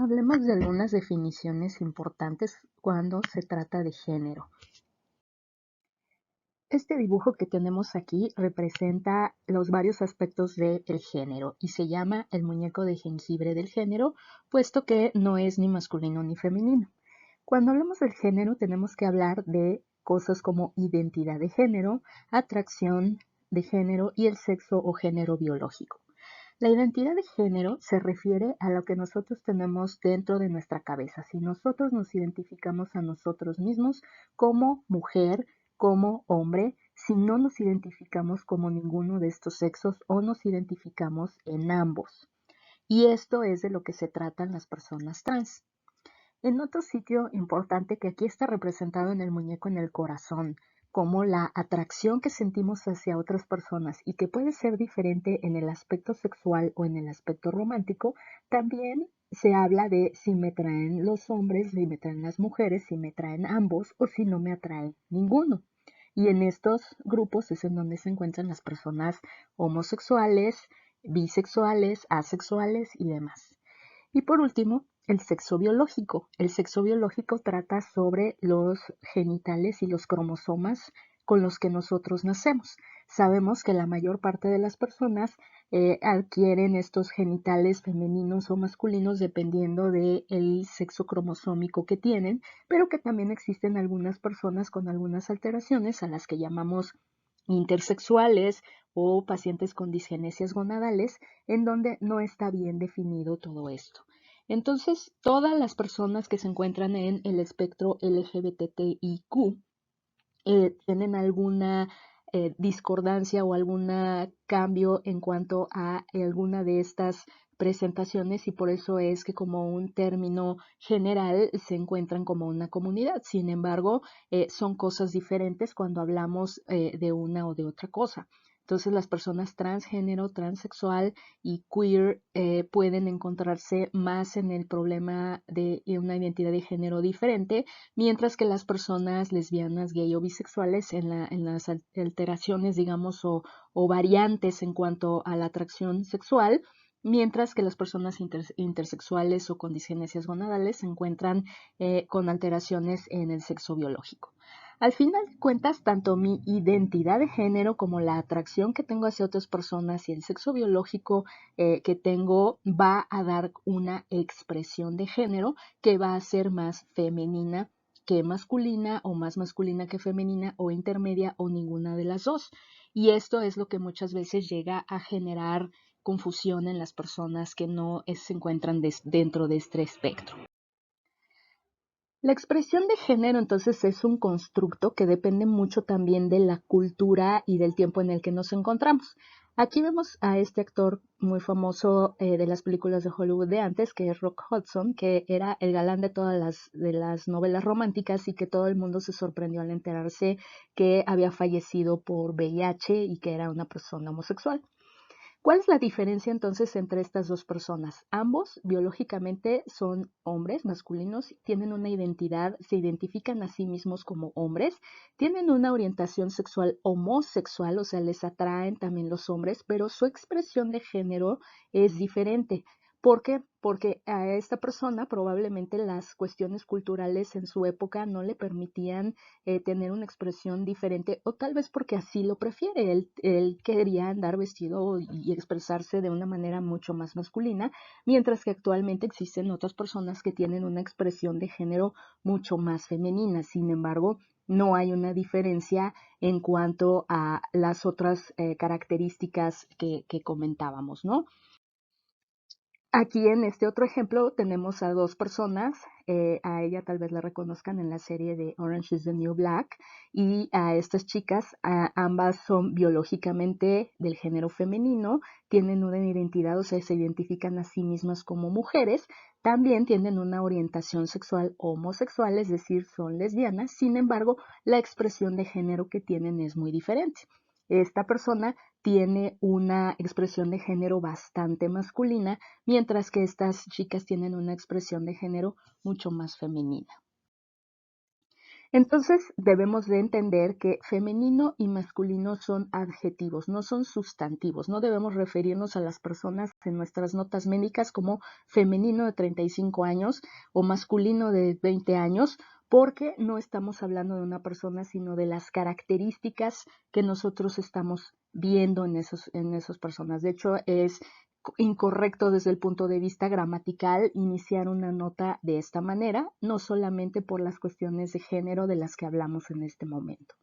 Hablemos de algunas definiciones importantes cuando se trata de género. Este dibujo que tenemos aquí representa los varios aspectos del género y se llama el muñeco de jengibre del género, puesto que no es ni masculino ni femenino. Cuando hablamos del género tenemos que hablar de cosas como identidad de género, atracción de género y el sexo o género biológico. La identidad de género se refiere a lo que nosotros tenemos dentro de nuestra cabeza. Si nosotros nos identificamos a nosotros mismos como mujer, como hombre, si no nos identificamos como ninguno de estos sexos o nos identificamos en ambos. Y esto es de lo que se tratan las personas trans. En otro sitio importante que aquí está representado en el muñeco en el corazón, como la atracción que sentimos hacia otras personas y que puede ser diferente en el aspecto sexual o en el aspecto romántico, también se habla de si me traen los hombres, si me traen las mujeres, si me traen ambos o si no me atraen ninguno. Y en estos grupos es en donde se encuentran las personas homosexuales, bisexuales, asexuales y demás. Y por último, el sexo biológico. El sexo biológico trata sobre los genitales y los cromosomas con los que nosotros nacemos. Sabemos que la mayor parte de las personas adquieren estos genitales femeninos o masculinos dependiendo del sexo cromosómico que tienen, pero que también existen algunas personas con algunas alteraciones a las que llamamos intersexuales o pacientes con disgenesias gonadales, en donde no está bien definido todo esto. Entonces, todas las personas que se encuentran en el espectro LGBTIQ tienen alguna discordancia o algún cambio en cuanto a alguna de estas presentaciones y por eso es que como un término general se encuentran como una comunidad. Sin embargo, son cosas diferentes cuando hablamos de una o de otra cosa. Entonces las personas transgénero, transexual y queer pueden encontrarse más en el problema de una identidad de género diferente, mientras que las personas lesbianas, gay o bisexuales en las alteraciones, digamos, o variantes en cuanto a la atracción sexual, mientras que las personas intersexuales o con disgenesias gonadales se encuentran con alteraciones en el sexo biológico. Al final de cuentas, tanto mi identidad de género como la atracción que tengo hacia otras personas y el sexo biológico que tengo va a dar una expresión de género que va a ser más femenina que masculina o más masculina que femenina o intermedia o ninguna de las dos. Y esto es lo que muchas veces llega a generar confusión en las personas que no se encuentran dentro de este espectro. La expresión de género entonces es un constructo que depende mucho también de la cultura y del tiempo en el que nos encontramos. Aquí vemos a este actor muy famoso de las películas de Hollywood de antes, que es Rock Hudson, que era el galán de todas las novelas románticas y que todo el mundo se sorprendió al enterarse que había fallecido por VIH y que era una persona homosexual. ¿Cuál es la diferencia entonces entre estas dos personas? Ambos biológicamente son hombres masculinos, tienen una identidad, se identifican a sí mismos como hombres, tienen una orientación sexual homosexual, o sea, les atraen también los hombres, pero su expresión de género es diferente. ¿Por qué? Porque a esta persona probablemente las cuestiones culturales en su época no le permitían tener una expresión diferente o tal vez porque así lo prefiere. Él quería andar vestido y expresarse de una manera mucho más masculina, mientras que actualmente existen otras personas que tienen una expresión de género mucho más femenina. Sin embargo, no hay una diferencia en cuanto a las otras características que comentábamos, ¿no? Aquí en este otro ejemplo tenemos a dos personas, a ella tal vez la reconozcan en la serie de Orange is the New Black y a estas chicas, ambas son biológicamente del género femenino, tienen una identidad, o sea, se identifican a sí mismas como mujeres, también tienen una orientación sexual homosexual, es decir, son lesbianas, sin embargo, la expresión de género que tienen es muy diferente. Esta persona tiene una expresión de género bastante masculina, mientras que estas chicas tienen una expresión de género mucho más femenina. Entonces debemos de entender que femenino y masculino son adjetivos, no son sustantivos. No debemos referirnos a las personas en nuestras notas médicas como femenino de 35 años o masculino de 20 años, porque no estamos hablando de una persona, sino de las características que nosotros estamos viendo en esas personas. De hecho, es incorrecto desde el punto de vista gramatical iniciar una nota de esta manera, no solamente por las cuestiones de género de las que hablamos en este momento.